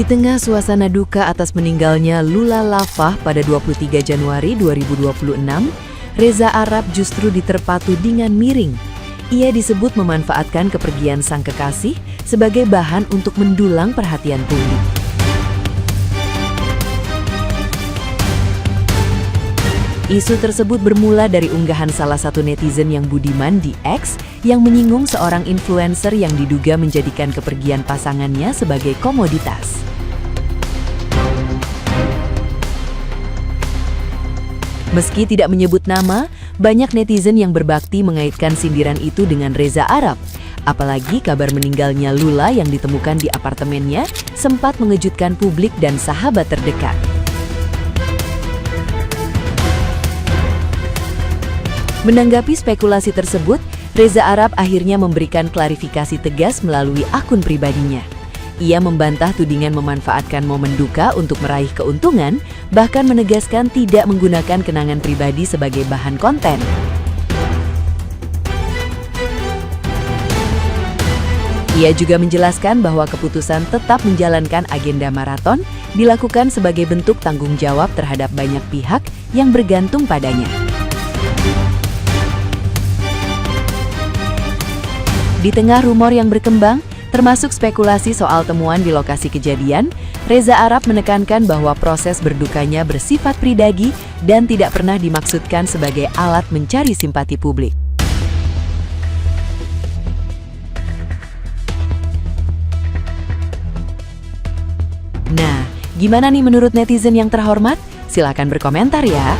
Di tengah suasana duka atas meninggalnya Lula Lava pada 23 Januari 2026, Reza Arab justru diterpa tudingan miring. Ia disebut memanfaatkan kepergian sang kekasih sebagai bahan untuk mendulang perhatian publik. Isu tersebut bermula dari unggahan salah satu netizen yang budiman di X yang menyinggung seorang influencer yang diduga menjadikan kepergian pasangannya sebagai komoditas. Meski tidak menyebut nama, banyak netizen yang berbakti mengaitkan sindiran itu dengan Reza Arab. Apalagi kabar meninggalnya Lula yang ditemukan di apartemennya sempat mengejutkan publik dan sahabat terdekat. Menanggapi spekulasi tersebut, Reza Arab akhirnya memberikan klarifikasi tegas melalui akun pribadinya. Ia membantah tudingan memanfaatkan momen duka untuk meraih keuntungan, bahkan menegaskan tidak menggunakan kenangan pribadi sebagai bahan konten. Ia juga menjelaskan bahwa keputusan tetap menjalankan agenda maraton dilakukan sebagai bentuk tanggung jawab terhadap banyak pihak yang bergantung padanya. Di tengah rumor yang berkembang, termasuk spekulasi soal temuan di lokasi kejadian, Reza Arab menekankan bahwa proses berdukanya bersifat pribadi dan tidak pernah dimaksudkan sebagai alat mencari simpati publik. Nah, gimana nih menurut netizen yang terhormat? Silakan berkomentar ya.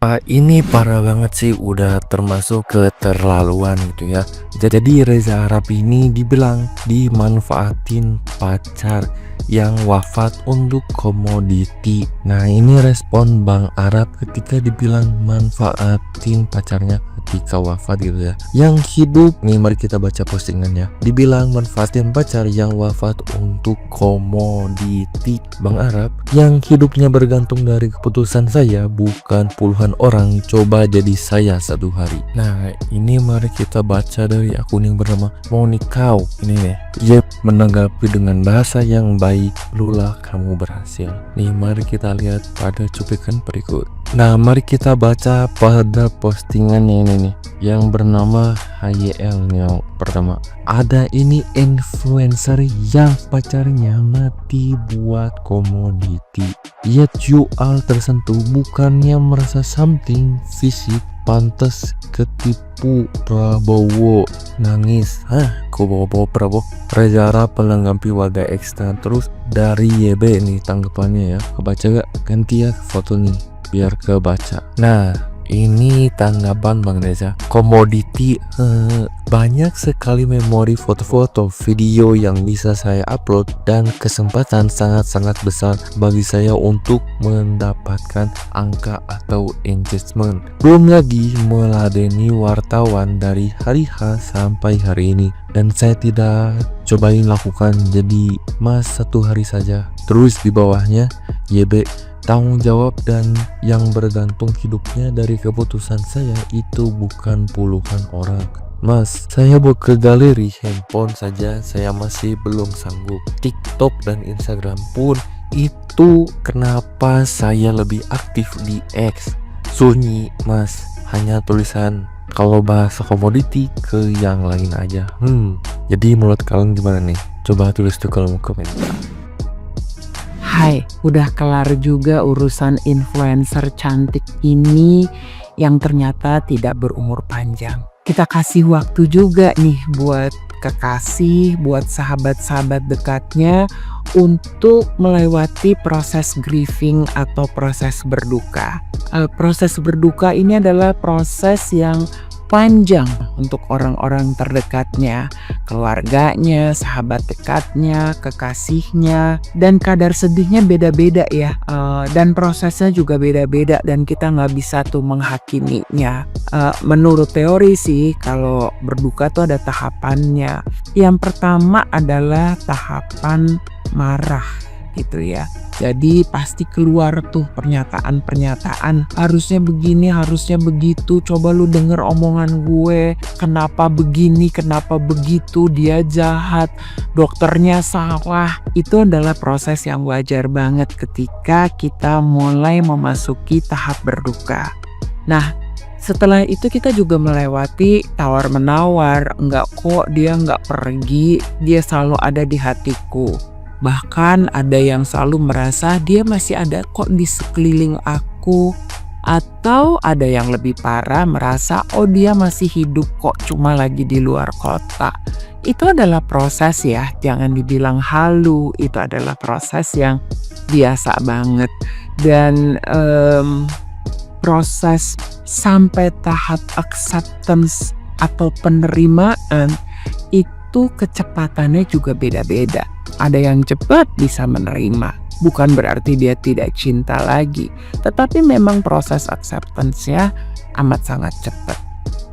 Ini parah banget sih, udah termasuk keterlaluan gitu ya. Jadi Reza Arab ini dibilang dimanfaatin pacar yang wafat untuk komoditi. Nah, ini respon Bang Arab ketika dibilang manfaatin pacarnya ketika wafat gitu ya. Yang hidup, nih mari kita baca postingannya. Dibilang manfaatin pacar yang wafat untuk komoditi. Bang Arab, yang hidupnya bergantung dari keputusan saya, bukan puluhan orang, coba jadi saya satu hari. Nah, ini mari kita baca dari akun yang bernama Monikau. Ini nih, Yep menanggapi dengan bahasa yang baik, Lula kamu berhasil. Nih mari kita lihat pada cuplikan berikut. Nah, mari kita baca pada postingannya ini nih, yang bernama HYL nih yang pertama. Ada ini influencer yang pacarnya mati buat komoditi. Ia jual tersentuh, bukannya merasa something fisik, pantas ketipu. Prabowo nangis. Kok bawa Prabowo? Reza Arab menanggapi warga ekstra. Terus dari YB nih tanggapannya ya. Kebaca gak? Ganti ya foto nih biar kebaca. Nah, ini tanggapan Bang Reza. Komoditi, banyak sekali memori foto-foto, video yang bisa saya upload dan kesempatan sangat-sangat besar bagi saya untuk mendapatkan angka atau engagement. Belum lagi meladeni wartawan dari hari H sampai hari ini. Dan saya tidak cobain lakukan, jadi mas satu hari saja. Terus di bawahnya YB, tanggung jawab dan yang bergantung hidupnya dari keputusan saya itu bukan puluhan orang. Mas, saya buat ke galeri handphone saja saya masih belum sanggup. TikTok dan Instagram pun itu kenapa saya lebih aktif di X. Sunyi mas, hanya tulisan. Kalau bahasa komoditi ke yang lain aja. Jadi menurut kalian gimana nih? Coba tulis tuh kalau mau komentar. Hai, udah kelar juga urusan influencer cantik ini yang ternyata tidak berumur panjang. Kita kasih waktu juga nih buat kekasih, buat sahabat-sahabat dekatnya untuk melewati proses grieving atau proses berduka. Proses berduka ini adalah proses yang panjang untuk orang-orang terdekatnya, keluarganya, sahabat dekatnya, kekasihnya, dan kadar sedihnya beda-beda ya, dan prosesnya juga beda-beda dan kita nggak bisa tuh menghakiminya. Menurut teori sih kalau berduka tuh ada tahapannya. Yang pertama adalah tahapan marah gitu ya. Jadi pasti keluar tuh pernyataan-pernyataan, harusnya begini, harusnya begitu, coba lu denger omongan gue, kenapa begini, kenapa begitu, dia jahat, dokternya salah. Itu adalah proses yang wajar banget ketika kita mulai memasuki tahap berduka. Nah, setelah itu kita juga melewati tawar-menawar, enggak kok dia enggak pergi, dia selalu ada di hatiku. Bahkan ada yang selalu merasa dia masih ada kok di sekeliling aku. Atau ada yang lebih parah merasa oh dia masih hidup kok, cuma lagi di luar kota. Itu adalah proses ya, jangan dibilang halu, itu adalah proses yang biasa banget. Dan proses sampai tahap acceptance atau penerimaan itu kecepatannya juga beda-beda. Ada yang cepat bisa menerima, bukan berarti dia tidak cinta lagi, tetapi memang proses acceptance-nya amat sangat cepat.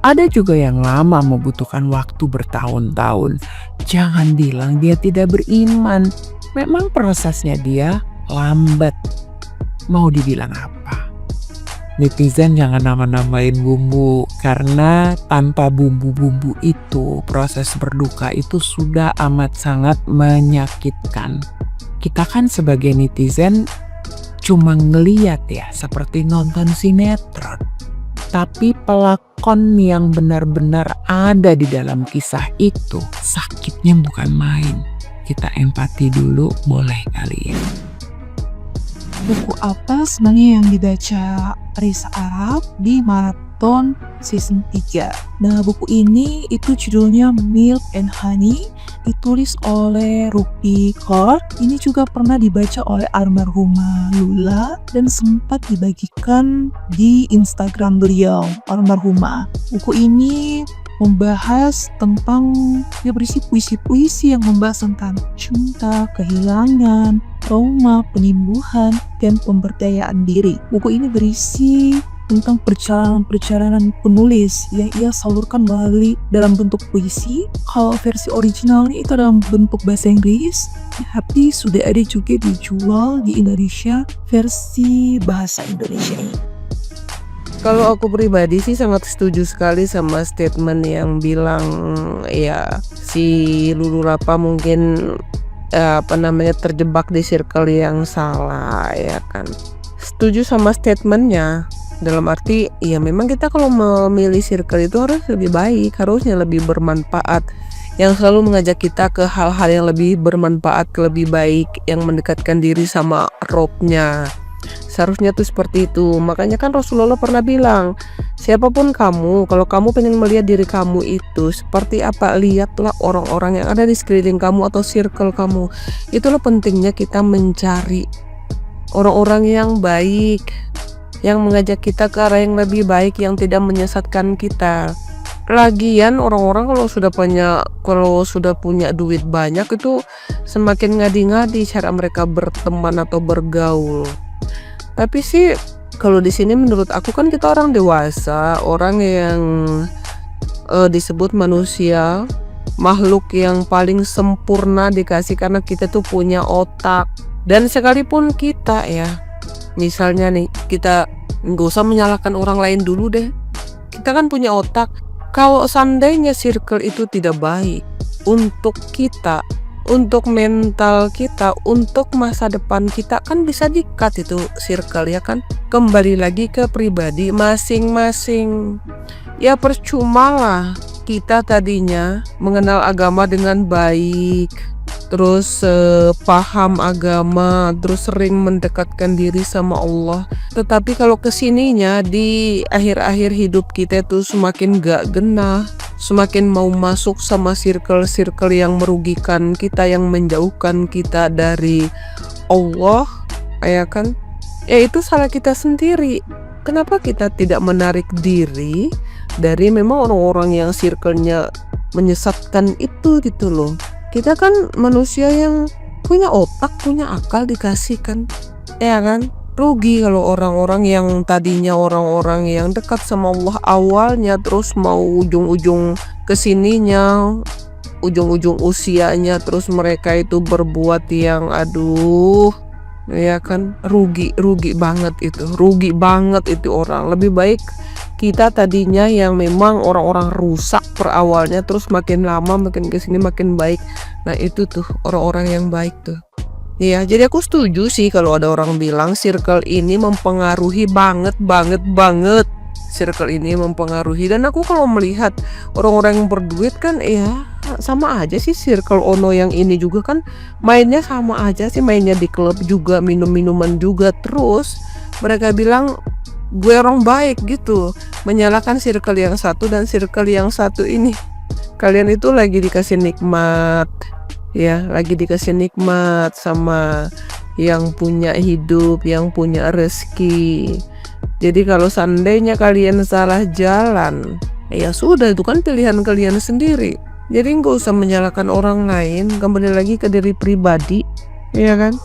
Ada juga yang lama, membutuhkan waktu bertahun-tahun. Jangan bilang dia tidak beriman, memang prosesnya dia lambat. Mau dibilang apa? Netizen jangan nama-namain bumbu, karena tanpa bumbu-bumbu itu proses berduka itu sudah amat sangat menyakitkan. Kita kan sebagai netizen cuma ngeliat ya, seperti nonton sinetron. Tapi pelakon yang benar-benar ada di dalam kisah itu sakitnya bukan main. Kita empati dulu boleh kali ya. Buku apa sebenarnya yang dibaca Reza Arab di Marathon Season 3? Nah, buku ini itu judulnya Milk and Honey, ditulis oleh Rupi Kaur. Ini juga pernah dibaca oleh almarhumah Lula dan sempat dibagikan di Instagram beliau, almarhumah. Buku ini membahas tentang, berisi puisi-puisi yang membahas tentang cinta, kehilangan, trauma, penyembuhan, dan pemberdayaan diri. Buku ini berisi tentang perjalanan penulis yang ia salurkan melalui dalam bentuk puisi. Kalau versi originalnya itu dalam bentuk bahasa Inggris, tapi sudah ada juga dijual di Indonesia versi bahasa Indonesia ini. Kalau aku pribadi sih sangat setuju sekali sama statement yang bilang ya si Lulu Rapa mungkin terjebak di circle yang salah ya kan. Setuju sama statementnya, dalam arti ya memang kita kalau memilih circle itu harus lebih baik, harusnya lebih bermanfaat, yang selalu mengajak kita ke hal-hal yang lebih bermanfaat, ke lebih baik, yang mendekatkan diri sama Robnya. Seharusnya tuh seperti itu. Makanya kan Rasulullah pernah bilang, siapapun kamu, kalau kamu pengen melihat diri kamu itu seperti apa, lihatlah orang-orang yang ada di sekeliling kamu atau circle kamu. Itulah pentingnya kita mencari orang-orang yang baik, yang mengajak kita ke arah yang lebih baik, yang tidak menyesatkan kita. Lagian orang-orang kalau sudah punya duit banyak itu semakin ngadi-ngadi cara mereka berteman atau bergaul. Tapi sih kalau di sini menurut aku kan kita orang dewasa, orang yang disebut manusia, makhluk yang paling sempurna dikasih karena kita tuh punya otak. Dan sekalipun kita ya, misalnya nih kita nggak usah menyalahkan orang lain dulu deh. Kita kan punya otak. Kalau seandainya circle itu tidak baik untuk kita, untuk mental kita, untuk masa depan kita, kan bisa di-cut itu circle ya kan. Kembali lagi ke pribadi masing-masing. Ya percuma lah kita tadinya mengenal agama dengan baik, terus paham agama, terus sering mendekatkan diri sama Allah. Tetapi kalau kesininya di akhir-akhir hidup kita tuh semakin gak genah, semakin mau masuk sama circle-circle yang merugikan kita, yang menjauhkan kita dari Allah, ya kan? Ya itu salah kita sendiri. Kenapa kita tidak menarik diri dari memang orang-orang yang circle-nya menyesatkan itu gitu loh. Kita kan manusia yang punya otak, punya akal dikasih kan, ya kan? Rugi kalau orang-orang yang tadinya orang-orang yang dekat sama Allah awalnya terus mau ujung-ujung kesininya ujung-ujung usianya terus mereka itu berbuat yang aduh, ya kan, rugi banget itu orang. Lebih baik kita tadinya yang memang orang-orang rusak per awalnya, terus makin lama makin kesini makin baik. Nah itu tuh orang-orang yang baik tuh. Ya, jadi aku setuju sih kalau ada orang bilang circle ini mempengaruhi banget. Circle ini mempengaruhi, dan aku kalau melihat orang-orang yang berduit kan ya sama aja sih. Circle Ono yang ini juga kan mainnya sama aja sih, mainnya di klub juga, minum-minuman juga, terus mereka bilang gue orang baik gitu, menyalahkan circle yang satu, dan circle yang satu ini kalian itu lagi dikasih nikmat ya, lagi dikasih nikmat sama yang punya hidup, yang punya rezeki. Jadi kalau seandainya kalian salah jalan, ya sudah, itu kan pilihan kalian sendiri. Jadi nggak usah menyalahkan orang lain, kembali lagi ke diri pribadi, ya kan.